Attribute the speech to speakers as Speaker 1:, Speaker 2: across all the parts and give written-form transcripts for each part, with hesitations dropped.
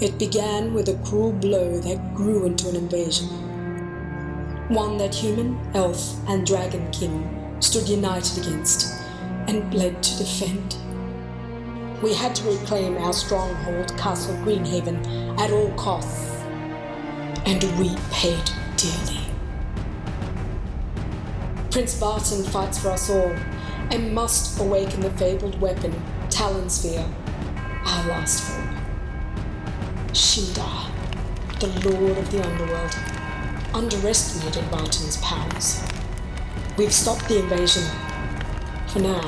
Speaker 1: It began with a cruel blow that grew into an invasion. One that human, elf, and dragon king stood united against and bled to defend. We had to reclaim our stronghold, Castle Greenhaven, at all costs, and we paid dearly. Prince Barton fights for us all, and must awaken the fabled weapon, Talonsphere, our last hope. Shindar, the Lord of the Underworld, underestimated Barton's powers. We've stopped the invasion, for now.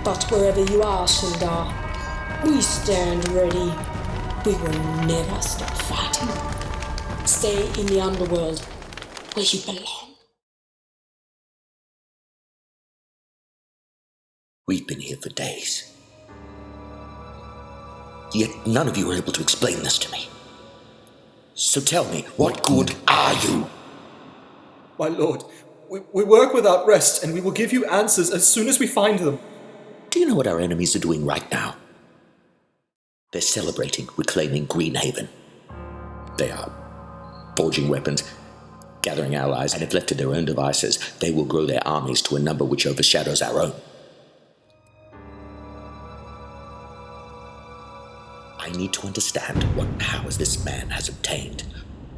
Speaker 1: But wherever you are, Shindar, we stand ready. We will never stop fighting. Stay in the Underworld, where you belong.
Speaker 2: We've been here for days. Yet none of you are able to explain this to me. So tell me, what good are you?
Speaker 3: My lord, we work without rest, and we will give you answers as soon as we find them.
Speaker 2: Do you know what our enemies are doing right now? They're celebrating reclaiming Greenhaven. They are forging weapons, gathering allies, and if left to their own devices, they will grow their armies to a number which overshadows our own. I need to understand what powers this man has obtained,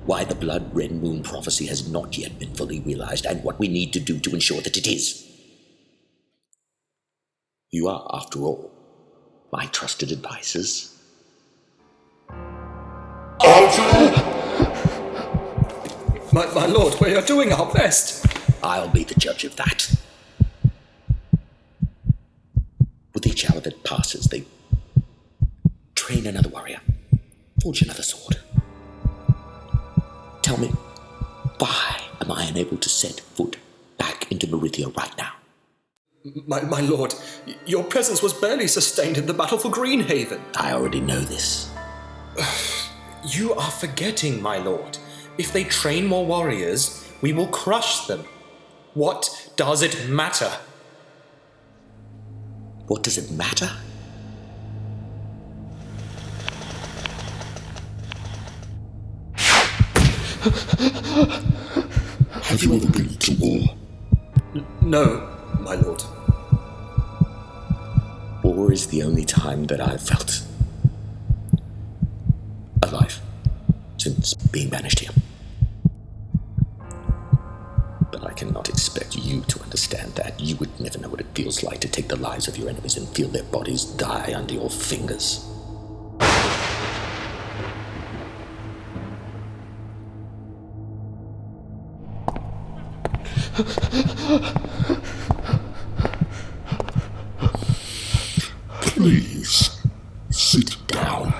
Speaker 2: why the Blood Red Moon prophecy has not yet been fully realized, and what we need to do to ensure that it is. You are, after all, my trusted advisors.
Speaker 3: My lord, we are doing our best.
Speaker 2: I'll be the judge of that. With each hour that passes, they train another warrior, forge another sword. Tell me, why am I unable to set foot back into MARITHIA right now?
Speaker 3: My lord, your presence was barely sustained in the battle for Greenhaven.
Speaker 2: I already know this.
Speaker 4: You are forgetting, my lord. If they train more warriors, we will crush them. What does it matter?
Speaker 2: What does it matter? Have you ever been to war?
Speaker 3: No, my lord.
Speaker 2: War is the only time that I've felt alive since being banished here. But I cannot expect you to understand that. You would never know what it feels like to take the lives of your enemies and feel their bodies die under your fingers. Please, sit down.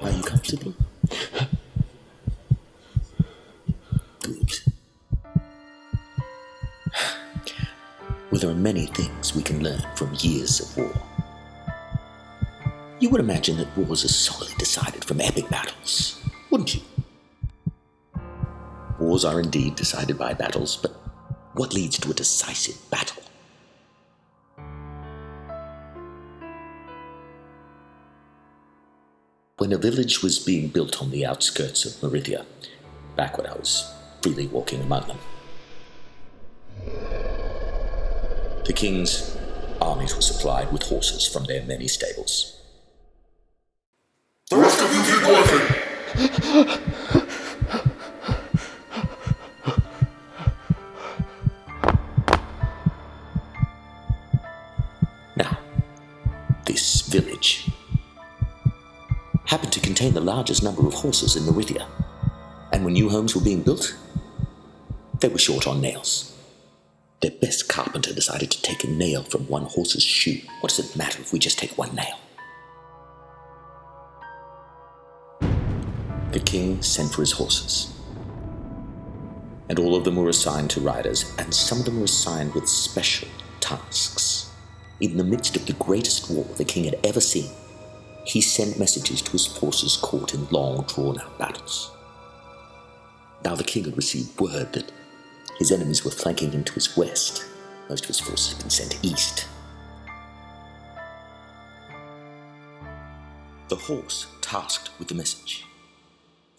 Speaker 2: Are you comfortable? Good. Well, there are many things we can learn from years of war. You would imagine that wars are solely decided from epic battles, wouldn't you? Wars are indeed decided by battles, but what leads to a decisive battle? When a village was being built on the outskirts of MARITHIA, back when I was freely walking among them, the king's armies were supplied with horses from their many stables.
Speaker 5: The rest of you keep working!
Speaker 2: Now, this village happened to contain the largest number of horses in MARITHIA, and when new homes were being built, they were short on nails. Their best carpenter decided to take a nail from one horse's shoe. What does it matter if we just take one nail? The king sent for his horses, and all of them were assigned to riders, and some of them were assigned with special tasks. In the midst of the greatest war the king had ever seen, he sent messages to his forces caught in long, drawn-out battles. Now the king had received word that His enemies were flanking him to his west. Most of his forces had been sent east. The horse tasked with the message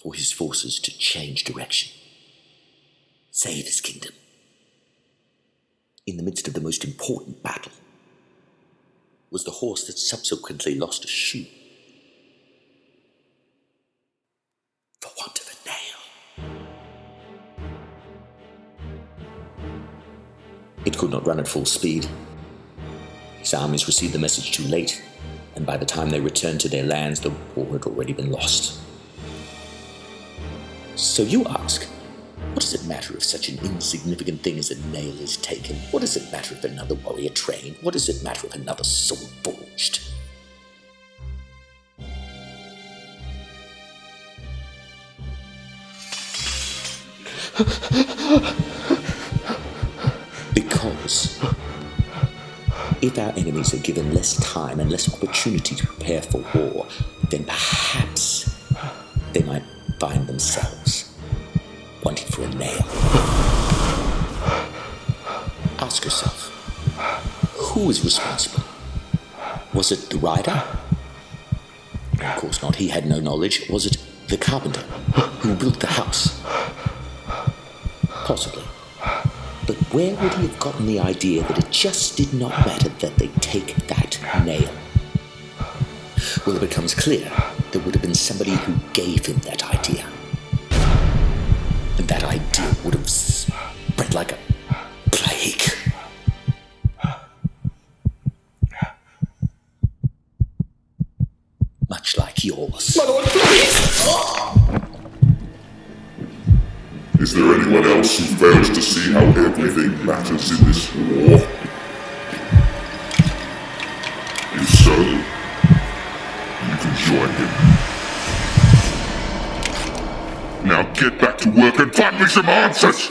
Speaker 2: for his forces to change direction, save his kingdom. In the midst of the most important battle was the horse that subsequently lost a shoe for want of a nail. It could not run at full speed. His armies received the message too late, and by the time they returned to their lands, the war had already been lost. So you ask, what does it matter if such an insignificant thing as a nail is taken? What does it matter if another warrior trained? What does it matter if another sword forged? Because if our enemies are given less time and less opportunity to prepare for war, then perhaps they might find themselves wanting for a nail. Ask yourself, who is responsible? Was it the rider? Of course not, he had no knowledge. Was it the carpenter who built the house? Possibly. But where would he have gotten the idea that it just did not matter that they take that nail? Well, it becomes clear there would have been somebody who gave him that idea. And that idea would have spread like a plague. Much like yours.
Speaker 3: My lord, please!
Speaker 5: Is there anyone else who fails to see how everything matters in this war? If so, you can join him. Now get back to work and find me some answers!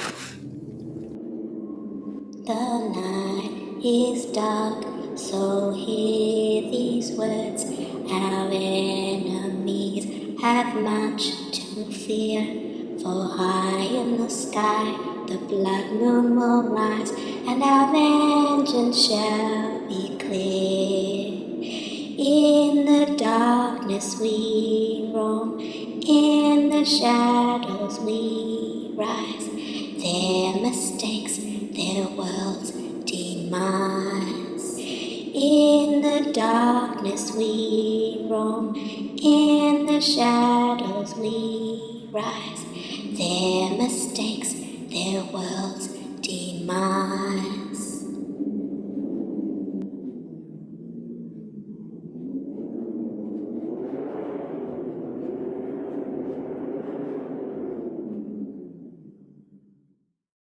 Speaker 6: The night is dark, so hear these words. Our enemies have much to fear. For high in the sky, the blood moon will rise, and our vengeance shall be clear. In the darkness we roam, in the shadows we rise. Their mistakes, their world's demise. In the darkness we roam, in the shadows we rise. Their mistakes, their world's demise.